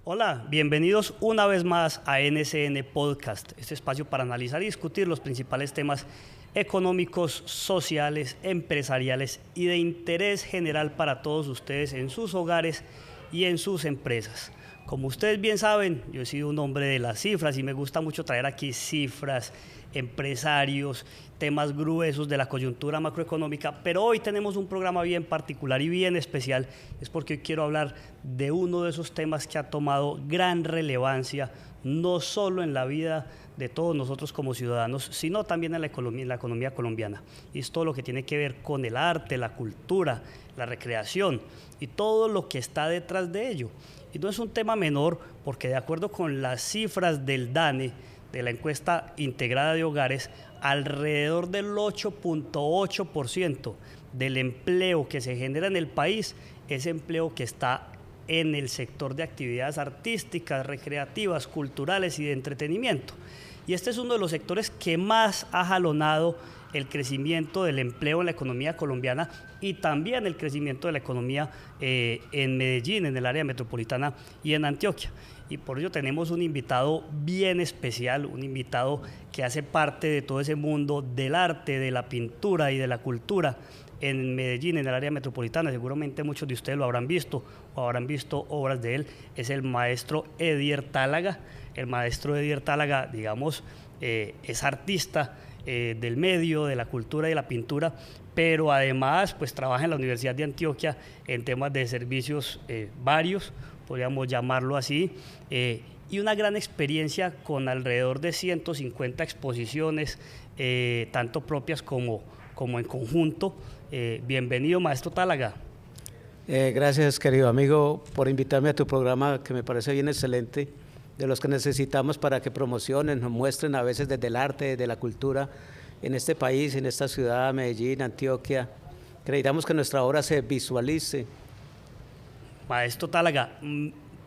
Hola, bienvenidos una vez más a NCN Podcast, este espacio para analizar y discutir los principales temas económicos, sociales, empresariales y de interés general para todos ustedes en sus hogares y en sus empresas. Como ustedes bien saben, yo he sido un hombre de las cifras y me gusta mucho traer aquí cifras, empresarios, temas gruesos de la coyuntura macroeconómica, pero hoy tenemos un programa bien particular y bien especial, es porque hoy quiero hablar de uno de esos temas que ha tomado gran relevancia, no solo en la vida de todos nosotros como ciudadanos, sino también en la economía colombiana. Y es todo lo que tiene que ver con el arte, la cultura, la recreación y todo lo que está detrás de ello. Y no es un tema menor porque de acuerdo con las cifras del DANE, de la encuesta integrada de hogares, alrededor del 8.8% del empleo que se genera en el país es empleo que está en el sector de actividades artísticas, recreativas, culturales y de entretenimiento. Y este es uno de los sectores que más ha jalonado el crecimiento del empleo en la economía colombiana y también el crecimiento de la economía en Medellín, en el área metropolitana y en Antioquia. Y por ello tenemos un invitado bien especial, un invitado que hace parte de todo ese mundo del arte, de la pintura y de la cultura en Medellín, en el área metropolitana. Seguramente muchos de ustedes lo habrán visto o habrán visto obras de él. Es el maestro Edier Tálaga. El maestro Edier Tálaga, digamos, es artista del medio, de la cultura y de la pintura, pero además pues trabaja en la Universidad de Antioquia en temas de servicios varios, podríamos llamarlo así, y una gran experiencia con alrededor de 150 exposiciones, tanto propias como en conjunto. Bienvenido, maestro Tálaga. Gracias, querido amigo, por invitarme a tu programa, que me parece bien excelente, de los que necesitamos para que promocionen, nos muestren a veces desde el arte, desde la cultura, en este país, en esta ciudad, Medellín, Antioquia. Necesitamos que nuestra obra se visualice. Maestro Tálaga,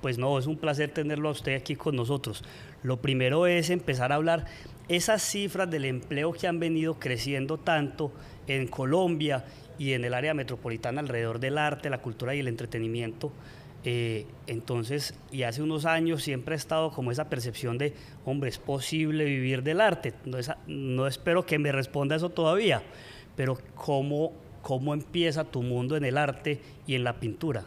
pues no, es un placer tenerlo a usted aquí con nosotros. Lo primero es empezar a hablar esas cifras del empleo que han venido creciendo tanto en Colombia y en el área metropolitana alrededor del arte, la cultura y el entretenimiento. Entonces, y hace unos años siempre ha estado como esa percepción de, hombre, es posible vivir del arte. No espero que me responda eso todavía, pero ¿cómo empieza tu mundo en el arte y en la pintura?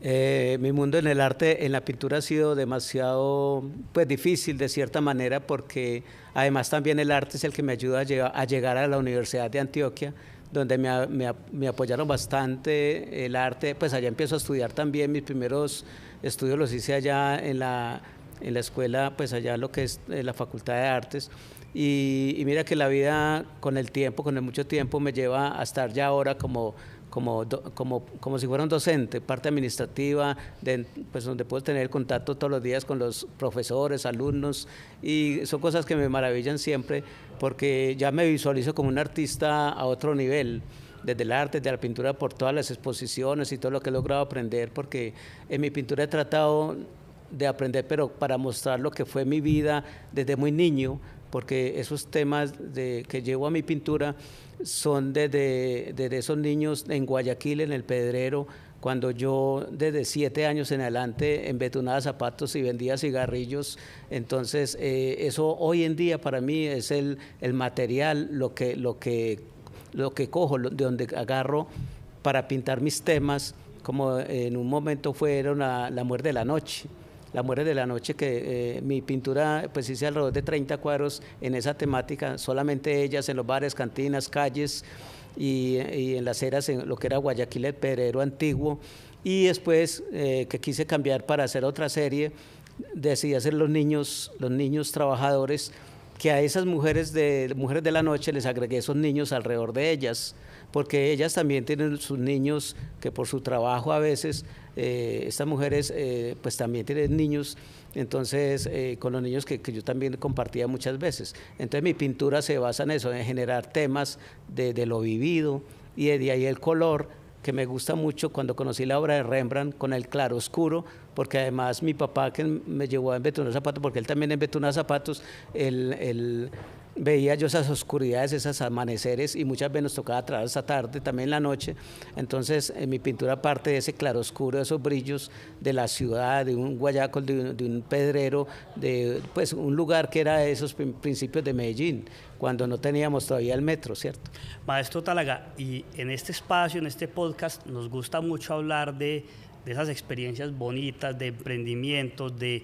Mi mundo en el arte, en la pintura ha sido demasiado difícil de cierta manera, porque además también el arte es el que me ayuda a llegar a la Universidad de Antioquia, donde me apoyaron bastante el arte. Pues allá empiezo a estudiar también. Mis primeros estudios los hice allá en la escuela, pues allá lo que es la Facultad de Artes. Y mira que la vida con el tiempo, con el mucho tiempo, me lleva a estar ya ahora como si fuera un docente, parte administrativa, pues donde puedo tener contacto todos los días con los profesores, alumnos, y son cosas que me maravillan siempre, porque ya me visualizo como un artista a otro nivel, desde el arte, desde la pintura, por todas las exposiciones y todo lo que he logrado aprender, porque en mi pintura he tratado de aprender, pero para mostrar lo que fue mi vida desde muy niño, porque esos temas que llevo a mi pintura son desde esos niños en Guayaquil, en El Pedrero, cuando yo desde 7 años en adelante embetunaba zapatos y vendía cigarrillos. Entonces eso hoy en día para mí es el material, lo que cojo, de donde agarro para pintar mis temas, como en un momento fueron la Muerte de la Noche. La Muerte de la Noche, que mi pintura pues hice alrededor de 30 cuadros en esa temática, solamente ellas en los bares, cantinas, calles y en las eras, en lo que era Guayaquil, El Pedrero antiguo. Y después que quise cambiar para hacer otra serie, decidí hacer los niños trabajadores, que a esas mujeres de la noche les agregué esos niños alrededor de ellas, porque ellas también tienen sus niños que por su trabajo a veces, estas mujeres pues también tienen niños, entonces con los niños que yo también compartía muchas veces. Entonces mi pintura se basa en eso, en generar temas de lo vivido, y de ahí el color, que me gusta mucho cuando conocí la obra de Rembrandt con el claro oscuro, porque además mi papá, que me llevó a embetunar zapatos, porque él también embetuna zapatos, veía yo esas oscuridades, esos amaneceres, y muchas veces nos tocaba trabajar esta tarde, también en la noche. Entonces, en mi pintura parte de ese claroscuro, de esos brillos de la ciudad, de un Guayacol, de un Pedrero, de pues un lugar que era de esos principios de Medellín, cuando no teníamos todavía el metro, ¿cierto? Maestro Tálaga, y en este espacio, en este podcast, nos gusta mucho hablar de esas experiencias bonitas, de emprendimientos, de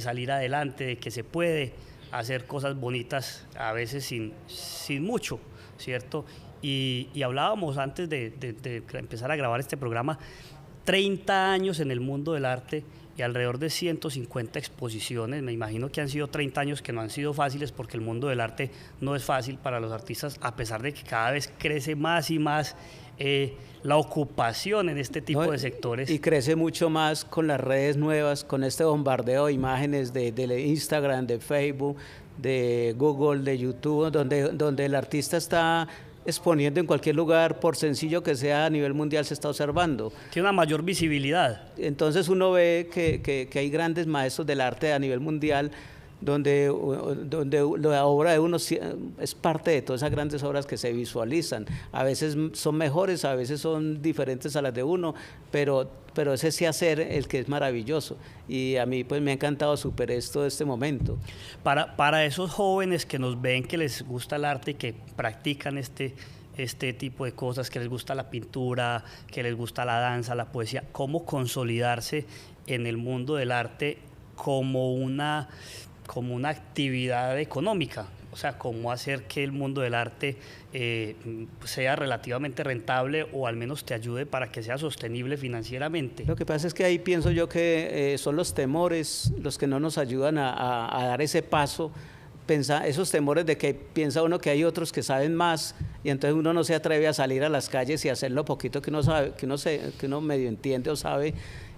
salir adelante, de que se puede hacer cosas bonitas a veces sin mucho, ¿cierto? Y hablábamos antes de empezar a grabar este programa, 30 años en el mundo del arte y alrededor de 150 exposiciones. Me imagino que han sido 30 años que no han sido fáciles, porque el mundo del arte no es fácil para los artistas, a pesar de que cada vez crece más y más la ocupación en este tipo de sectores. Y crece mucho más con las redes nuevas, con este bombardeo de imágenes de Instagram, de Facebook, de Google, de YouTube, donde el artista está exponiendo en cualquier lugar, por sencillo que sea, a nivel mundial se está observando. Tiene una mayor visibilidad. Entonces uno ve que hay grandes maestros del arte a nivel mundial, donde la obra de uno es parte de todas esas grandes obras que se visualizan. A veces son mejores, a veces son diferentes a las de uno, pero es ese hacer el que es maravilloso. Y a mí pues me ha encantado superar este momento. Para esos jóvenes que nos ven, que les gusta el arte y que practican este tipo de cosas, que les gusta la pintura, que les gusta la danza, la poesía, ¿cómo consolidarse en el mundo del arte como una actividad económica? O sea, cómo hacer que el mundo del arte sea relativamente rentable, o al menos te ayude para que sea sostenible financieramente. Lo que pasa es que ahí pienso yo que son los temores los que no nos ayudan a dar ese paso. Esos temores de que piensa uno que hay otros que saben más, y entonces uno no se atreve a salir a las calles y hacer lo poquito que uno sabe, que uno medio entiende o sabe.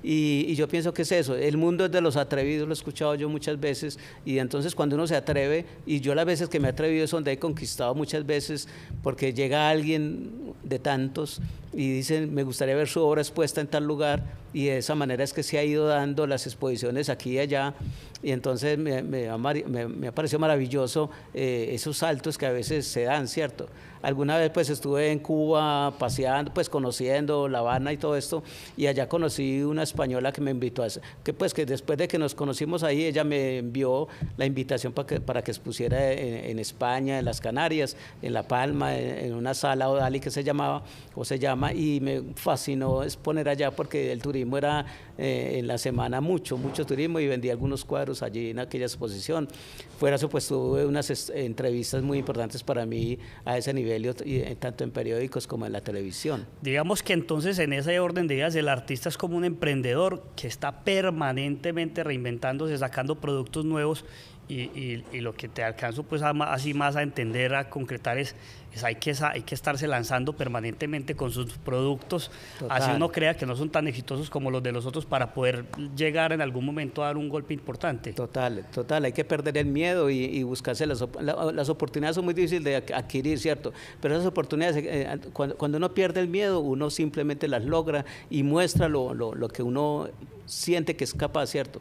Y yo pienso que es eso, el mundo es de los atrevidos, lo he escuchado yo muchas veces, y entonces cuando uno se atreve, y yo las veces que me he atrevido es donde he conquistado muchas veces, porque llega alguien de tantos y dice, me gustaría ver su obra expuesta en tal lugar, y de esa manera es que se ha ido dando las exposiciones aquí y allá, y entonces me ha parecido maravilloso esos saltos que a veces se dan, ¿cierto? Alguna vez pues estuve en Cuba paseando, pues conociendo La Habana y todo esto, y allá conocí una española que me invitó a que después de que nos conocimos ahí, ella me envió la invitación para que expusiera en España, en las Canarias, en La Palma, en una sala Odali que se llama, y me fascinó exponer allá, porque el turismo era en la semana mucho turismo, y vendí algunos cuadros allí en aquella exposición. Fuera eso, pues tuve unas entrevistas muy importantes para mí a ese nivel, tanto en periódicos como en la televisión. Digamos que entonces, en ese orden de ideas, el artista es como un emprendedor que está permanentemente reinventándose, sacando productos nuevos, y lo que te alcanzo pues así más a entender, a concretar es hay que estarse lanzando permanentemente con sus productos. Total. Así uno crea que no son tan exitosos como los de los otros, para poder llegar en algún momento a dar un golpe importante. Total, hay que perder el miedo y buscarse las oportunidades. Son muy difíciles de adquirir, ¿cierto? Pero esas oportunidades, cuando uno pierde el miedo, uno simplemente las logra y muestra lo que uno siente que es capaz, ¿cierto?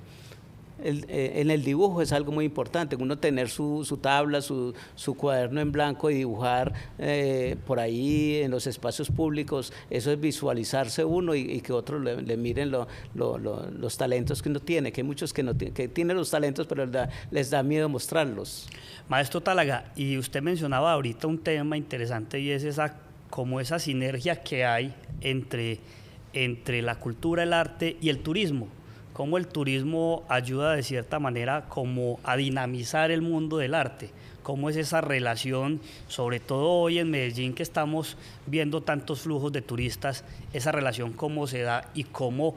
En el dibujo es algo muy importante, uno tener su tabla, su cuaderno en blanco y dibujar por ahí en los espacios públicos. Eso es visualizarse uno y que otros le miren los talentos que uno tiene, que hay muchos que tienen los talentos, pero les da miedo mostrarlos. Maestro Tálaga, y usted mencionaba ahorita un tema interesante, y es esa sinergia que hay entre la cultura, el arte y el turismo. Cómo el turismo ayuda de cierta manera como a dinamizar el mundo del arte. Cómo es esa relación, sobre todo hoy en Medellín, que estamos viendo tantos flujos de turistas, esa relación cómo se da, y cómo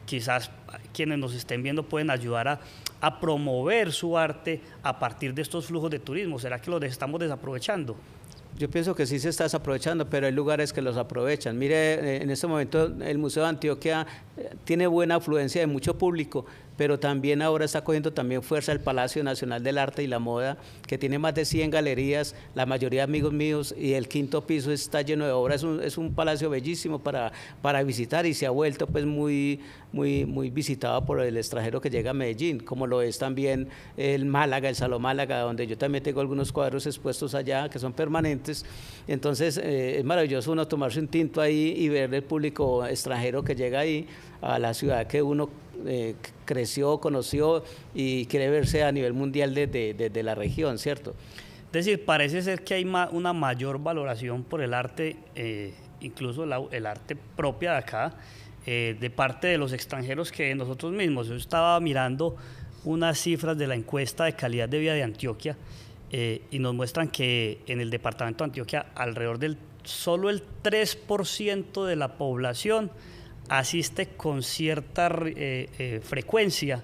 quizás quienes nos estén viendo pueden ayudar a promover su arte a partir de estos flujos de turismo. ¿Será que los estamos desaprovechando? Yo pienso que sí se está desaprovechando, pero hay lugares que los aprovechan. Mire, en este momento el Museo de Antioquia tiene buena afluencia de mucho público, pero también ahora está cogiendo también fuerza el Palacio Nacional del Arte y la Moda, que tiene más de 100 galerías, la mayoría de amigos míos, y el quinto piso está lleno de obras. Es un palacio bellísimo para visitar, y se ha vuelto pues muy visitado por el extranjero que llega a Medellín, como lo es también el Málaga, el Salón Málaga, donde yo también tengo algunos cuadros expuestos allá que son permanentes. Entonces es maravilloso uno tomarse un tinto ahí y ver el público extranjero que llega ahí a la ciudad que uno creció, conoció y quiere verse a nivel mundial de la región, ¿cierto? Es decir, parece ser que hay una mayor valoración por el arte, incluso el arte propia de acá, de parte de los extranjeros que de nosotros mismos. Yo estaba mirando unas cifras de la encuesta de calidad de vida de Antioquia y nos muestran que en el departamento de Antioquia solo el 3% de la población asiste con cierta frecuencia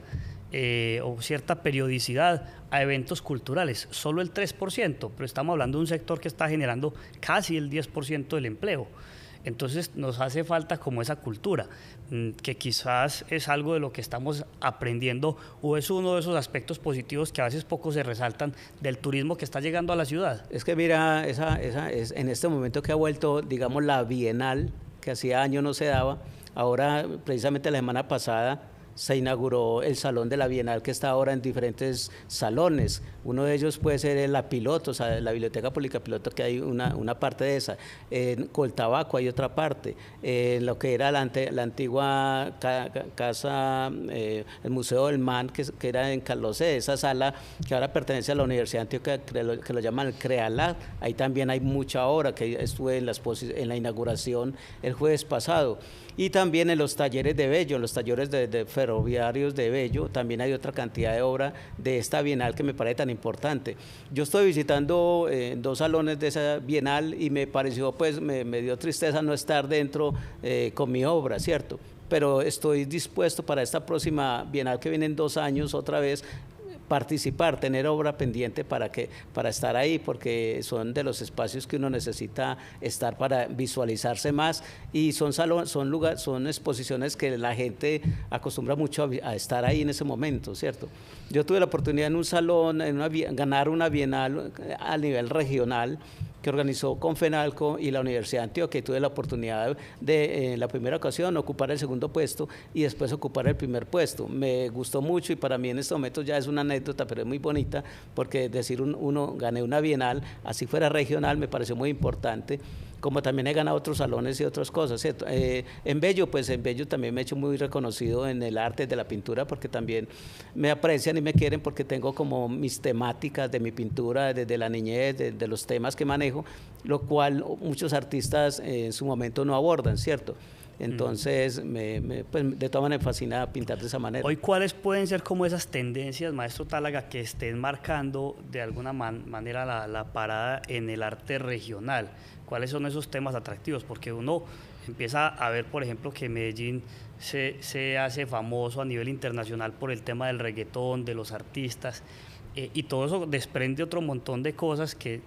o cierta periodicidad a eventos culturales, solo el 3%, pero estamos hablando de un sector que está generando casi el 10% del empleo. Entonces nos hace falta como esa cultura, que quizás es algo de lo que estamos aprendiendo o es uno de esos aspectos positivos que a veces poco se resaltan del turismo que está llegando a la ciudad. Es que mira, es en este momento que ha vuelto, digamos, la Bienal, que hacía años no se daba. Ahora, precisamente la semana pasada, se inauguró el Salón de la Bienal, que está ahora en diferentes salones. Uno de ellos puede ser la Piloto, o sea, la Biblioteca Pública Piloto, que hay una parte de esa. En Coltabaco hay otra parte. Lo que era la antigua casa, el Museo del Man, que era en Carlosé, esa sala que ahora pertenece a la Universidad de Antioquia, que lo llaman el CREALAT. Ahí también hay mucha obra, que estuve en la inauguración el jueves pasado. Y también en los talleres de Bello, en los talleres de ferroviarios de Bello, también hay otra cantidad de obra de esta Bienal que me parece tan importante. Yo estoy visitando 2 salones de esa Bienal y me pareció, pues, me dio tristeza no estar dentro con mi obra, ¿cierto? Pero estoy dispuesto para esta próxima Bienal que viene en 2 años otra vez, participar, tener obra pendiente para estar ahí, porque son de los espacios que uno necesita estar para visualizarse más, y son exposiciones que la gente acostumbra mucho a estar ahí en ese momento, ¿cierto? Yo tuve la oportunidad en un salón, ganar una Bienal a nivel regional que organizó Confenalco y la Universidad de Antioquia, y tuve la oportunidad de, en la primera ocasión, ocupar el segundo puesto y después ocupar el primer puesto. Me gustó mucho, y para mí en este momento ya es una anécdota, pero es muy bonita, porque decir uno gané una Bienal, así fuera regional, me pareció muy importante, como también he ganado otros salones y otras cosas, ¿cierto? En Bello, pues en Bello también me he hecho muy reconocido en el arte de la pintura, porque también me aprecian y me quieren porque tengo como mis temáticas de mi pintura desde la niñez, de los temas que manejo, lo cual muchos artistas en su momento no abordan, ¿cierto? Entonces, pues, de todas maneras me fascina pintar de esa manera. Hoy, ¿cuáles pueden ser como esas tendencias, maestro Tálaga, que estén marcando de alguna manera la parada en el arte regional? ¿Cuáles son esos temas atractivos? Porque uno empieza a ver, por ejemplo, que Medellín se hace famoso a nivel internacional por el tema del reggaetón, de los artistas, y todo eso desprende otro montón de cosas que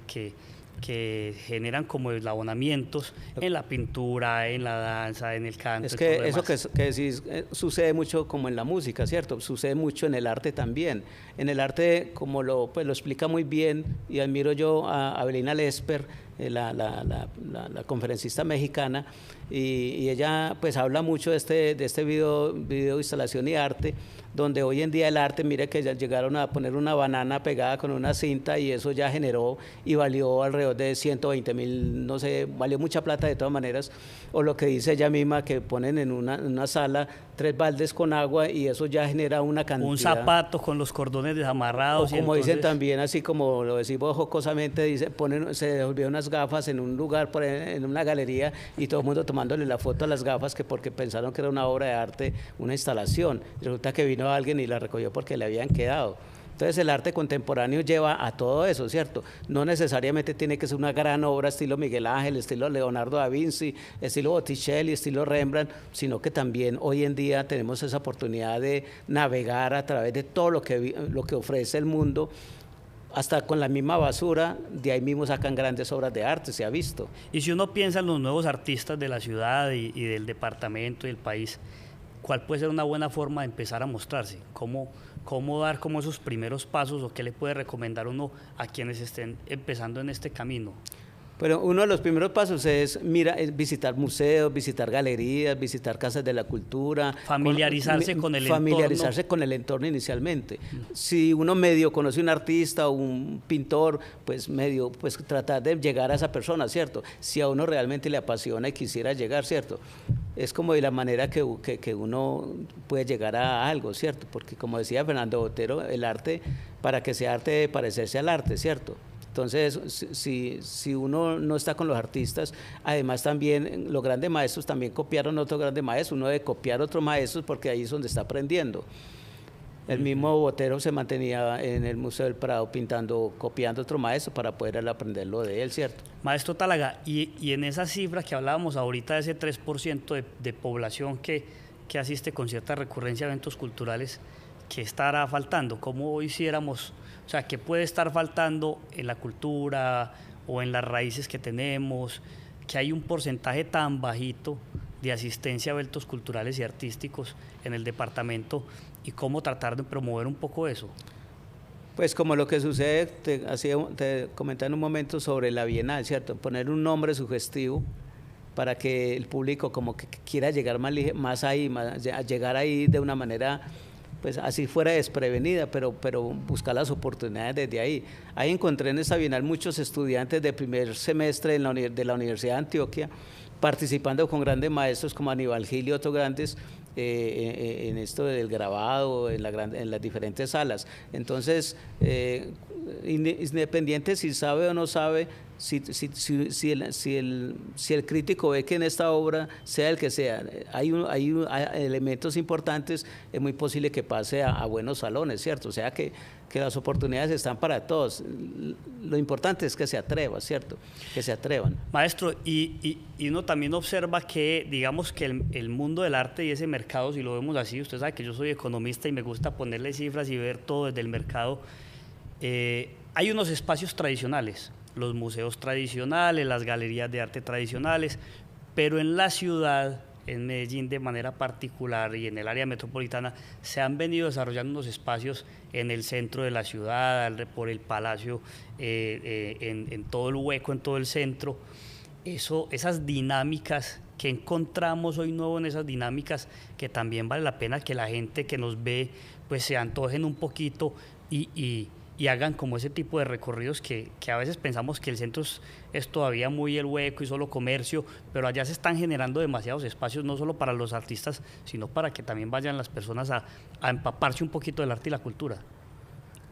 generan como eslabonamientos en la pintura, en la danza, en el canto. Es que eso que decís sucede mucho como en la música, ¿cierto? Sucede mucho en el arte también. En el arte, como lo explica muy bien, y admiro yo a Abelina Lesper, la conferencista mexicana, y ella pues habla mucho de este video instalación y arte, donde hoy en día el arte, mire que ya llegaron a poner una banana pegada con una cinta, y eso ya generó y valió alrededor de 120.000, no sé, valió mucha plata de todas maneras. O lo que dice ella misma, que ponen en una sala 3 baldes con agua, y eso ya genera una cantidad. Un zapato con los cordones desamarrados. O como dicen también, así como lo decimos jocosamente, se devolvieron unas gafas en un lugar, en una galería, y todo el mundo tomándole la foto a las gafas, que porque pensaron que era una obra de arte, una instalación. Resulta que vino alguien y la recogió porque le habían quedado. Entonces el arte contemporáneo lleva a todo eso, ¿cierto? No necesariamente tiene que ser una gran obra estilo Miguel Ángel, estilo Leonardo da Vinci, estilo Botticelli, estilo Rembrandt, sino que también hoy en día tenemos esa oportunidad de navegar a través de todo lo que ofrece el mundo. Hasta con la misma basura, de ahí mismo sacan grandes obras de arte, se ha visto. Y si uno piensa en los nuevos artistas de la ciudad y del departamento y del país, ¿cuál puede ser una buena forma de empezar a mostrarse? ¿Cómo dar como esos primeros pasos o qué le puede recomendar uno a quienes estén empezando en este camino? Bueno, uno de los primeros pasos es visitar museos, visitar galerías, visitar casas de la cultura. Familiarizarse con el familiarizarse con el entorno inicialmente. Si uno medio conoce un artista o un pintor, pues tratar de llegar a esa persona, ¿cierto? Si a uno realmente le apasiona y quisiera llegar, ¿cierto? Es como de la manera que uno puede llegar a algo, ¿cierto? Porque como decía Fernando Botero, el arte, para que sea arte, debe parecerse al arte, ¿cierto? Entonces, si uno no está con los artistas, además también los grandes maestros también copiaron otros grandes maestros, uno debe copiar otros maestros porque ahí es donde está aprendiendo. El mismo Botero se mantenía en el Museo del Prado copiando otro maestro para poder aprenderlo de él, ¿cierto? Maestro Tálaga, y en esa cifra que hablábamos ahorita de ese 3% de población que asiste con cierta recurrencia a eventos culturales, ¿qué estará faltando? ¿Cómo hiciéramos? O sea, ¿qué puede estar faltando en la cultura o en las raíces que tenemos? Que hay un porcentaje tan bajito de asistencia a eventos culturales y artísticos en el departamento, y cómo tratar de promover un poco eso. Pues como lo que sucede, te comentaba en un momento sobre la Bienal, ¿cierto? Poner un nombre sugestivo para que el público como que quiera llegar más ahí, llegar ahí de una manera, pues así fuera desprevenida, pero buscar las oportunidades desde ahí. Ahí encontré en esta Bienal muchos estudiantes de primer semestre de la Universidad de Antioquia, participando con grandes maestros como Aníbal Gil y otros grandes en esto del grabado, en las diferentes salas. Entonces, independiente si sabe o no sabe, si el crítico ve que en esta obra, sea el que sea, hay elementos importantes, es muy posible que pase a buenos salones, ¿cierto? O sea que las oportunidades están para todos. Lo importante es que se atrevan, ¿cierto? Que se atrevan. Maestro, y uno también observa que, digamos que el mundo del arte y ese mercado, si lo vemos así, usted sabe que yo soy economista y me gusta ponerle cifras y ver todo desde el mercado, hay unos espacios tradicionales, los museos tradicionales, las galerías de arte tradicionales, pero en la ciudad, en Medellín de manera particular y en el área metropolitana, se han venido desarrollando unos espacios en el centro de la ciudad, por el Palacio, en todo el hueco, en todo el centro. Esas dinámicas que encontramos hoy nuevo en esas dinámicas, que también vale la pena que la gente que nos ve pues se antojen un poquito y hagan como ese tipo de recorridos que a veces pensamos que el centro es todavía muy el hueco y solo comercio, pero allá se están generando demasiados espacios, no solo para los artistas, sino para que también vayan las personas a empaparse un poquito del arte y la cultura.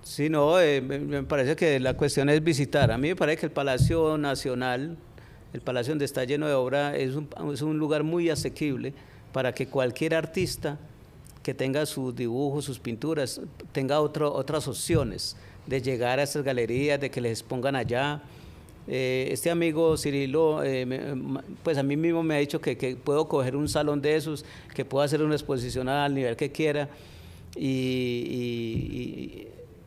Sí, no, me parece que la cuestión es visitar. A mí me parece que el Palacio Nacional, el palacio donde está lleno de obra, es un lugar muy asequible para que cualquier artista que tenga sus dibujos, sus pinturas, tenga otras opciones de llegar a estas galerías, de que les expongan allá. Este amigo Cirilo, pues a mí mismo me ha dicho que puedo coger un salón de esos, que puedo hacer una exposición al nivel que quiera,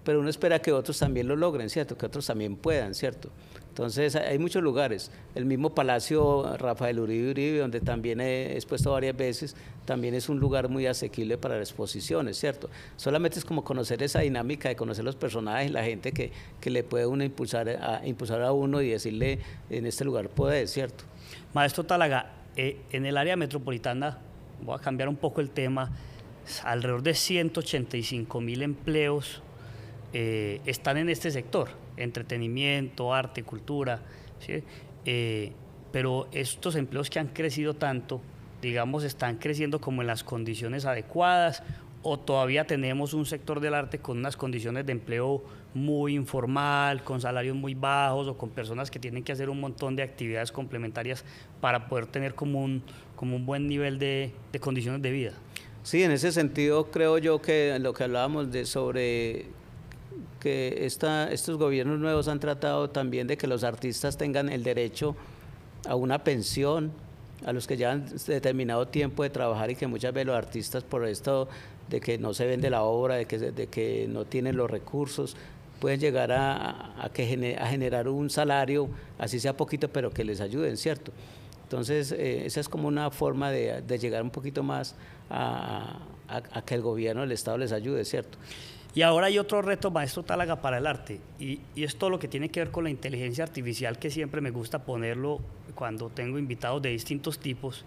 pero uno espera que otros también lo logren, ¿cierto? Que otros también puedan, ¿cierto? Entonces hay muchos lugares, el mismo Palacio Rafael Uribe, donde también he expuesto varias veces, también es un lugar muy asequible para las exposiciones, ¿cierto? Solamente es como conocer esa dinámica de conocer los personajes, la gente que le puede uno impulsar a uno y decirle en este lugar puede, ¿cierto? Maestro Tálaga, en el área metropolitana, voy a cambiar un poco el tema, alrededor de 185.000 empleos están en este sector, entretenimiento, arte, cultura, ¿sí? Pero estos empleos que han crecido tanto, digamos, ¿están creciendo como en las condiciones adecuadas o todavía tenemos un sector del arte con unas condiciones de empleo muy informal, con salarios muy bajos o con personas que tienen que hacer un montón de actividades complementarias para poder tener como un buen nivel de condiciones de vida? Sí, en ese sentido creo yo que lo que hablábamos sobre que estos gobiernos nuevos han tratado también de que los artistas tengan el derecho a una pensión, a los que llevan determinado tiempo de trabajar y que muchas veces los artistas por esto de que no se vende la obra, de que no tienen los recursos, pueden llegar a generar un salario, así sea poquito, pero que les ayuden, ¿cierto? Entonces, esa es como una forma de llegar un poquito más a que el gobierno, el Estado les ayude, ¿cierto? Y ahora hay otro reto, maestro Tálaga, para el arte, y es todo lo que tiene que ver con la inteligencia artificial, que siempre me gusta ponerlo cuando tengo invitados de distintos tipos,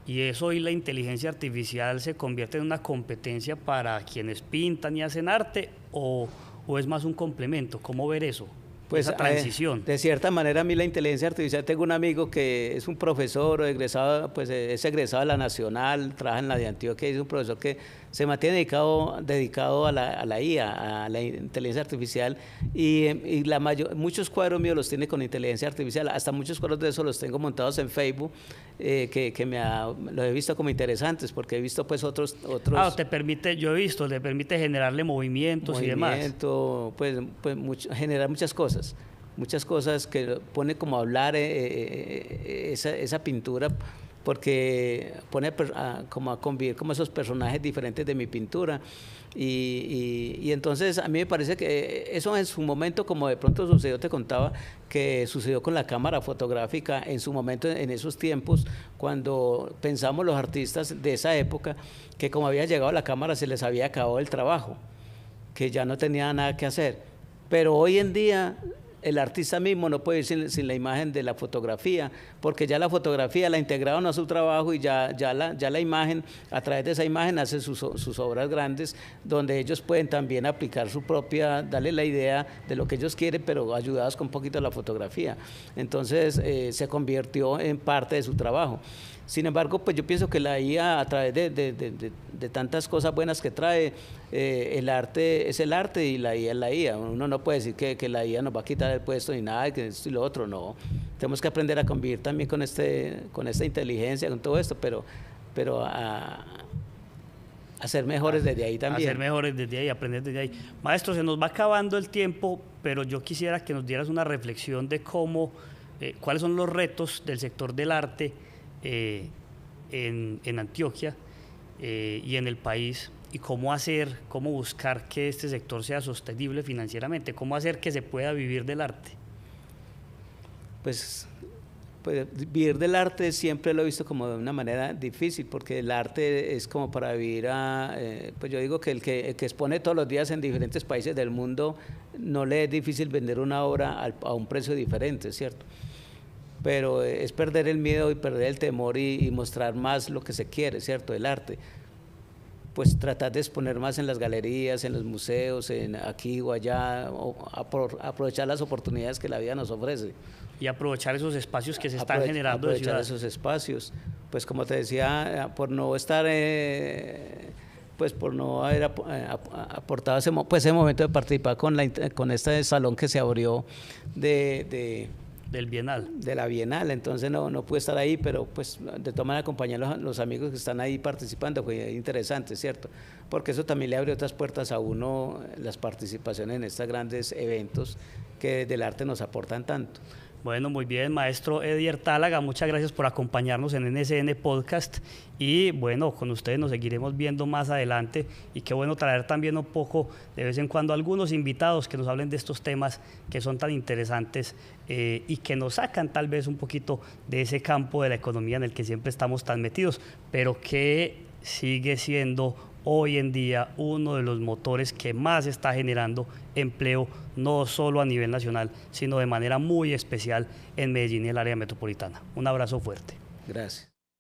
y eso hoy la inteligencia artificial se convierte en una competencia para quienes pintan y hacen arte, o es más un complemento. ¿Cómo ver eso? Pues esa transición. De cierta manera a mí la inteligencia artificial, tengo un amigo que es un profesor egresado, pues es egresado de la Nacional, trabaja en la de Antioquia, es un profesor que se mantiene dedicado a la IA, a la inteligencia artificial, y muchos cuadros míos los tiene con inteligencia artificial, hasta muchos cuadros de esos los tengo montados en Facebook, los he visto como interesantes, porque he visto pues otros... te permite generarle movimientos y demás. Generar muchas cosas que pone como a hablar esa pintura, porque pone como a convivir como esos personajes diferentes de mi pintura, y entonces a mí me parece que eso en su momento, como de pronto sucedió, te contaba que sucedió con la cámara fotográfica en su momento, en esos tiempos, cuando pensamos los artistas de esa época, que como había llegado la cámara se les había acabado el trabajo, que ya no tenía nada que hacer. Pero hoy en día el artista mismo no puede ir sin la imagen de la fotografía, porque ya la fotografía la integraron a su trabajo, y ya la imagen, a través de esa imagen hace sus obras grandes, donde ellos pueden también aplicar su propia, darle la idea de lo que ellos quieren, pero ayudados con un poquito de la fotografía. Entonces se convirtió en parte de su trabajo. Sin embargo, pues yo pienso que la IA, a través de tantas cosas buenas que trae, el arte es el arte y la IA es la IA. Uno no puede decir que la IA nos va a quitar el puesto ni nada, que esto y lo otro, no. Tenemos que aprender a convivir también con esta inteligencia, con todo esto, pero a ser mejores desde ahí también. A ser mejores desde ahí, aprender desde ahí. Maestro, se nos va acabando el tiempo, pero yo quisiera que nos dieras una reflexión de cuáles son los retos del sector del arte en Antioquia y en el país, y cómo buscar que este sector sea sostenible financieramente, cómo hacer que se pueda vivir del arte. Pues vivir del arte siempre lo he visto como de una manera difícil, porque el arte es como para vivir pues yo digo que el que expone todos los días en diferentes países del mundo, no le es difícil vender una obra a un precio diferente, ¿cierto? Pero es perder el miedo y perder el temor y mostrar más lo que se quiere, ¿cierto?, del arte. Pues tratar de exponer más en las galerías, en los museos, aquí o allá, aprovechar las oportunidades que la vida nos ofrece. Y aprovechar esos espacios que se están generando de ciudad. Aprovechar esos espacios, pues como te decía, por no estar... pues por no haber aportado ese momento de participar con este salón que se abrió del Bienal. De la Bienal, entonces no pude estar ahí, pero pues de todas maneras acompañar a los amigos que están ahí participando, fue interesante, ¿cierto? Porque eso también le abre otras puertas a uno, las participaciones en estos grandes eventos que del arte nos aportan tanto. Bueno, muy bien, maestro Edier Tálaga, muchas gracias por acompañarnos en NSN Podcast, y bueno, con ustedes nos seguiremos viendo más adelante, y qué bueno traer también un poco de vez en cuando algunos invitados que nos hablen de estos temas que son tan interesantes y que nos sacan tal vez un poquito de ese campo de la economía en el que siempre estamos tan metidos, pero que sigue siendo hoy en día uno de los motores que más está generando empleo, no solo a nivel nacional, sino de manera muy especial en Medellín y el área metropolitana. Un abrazo fuerte. Gracias.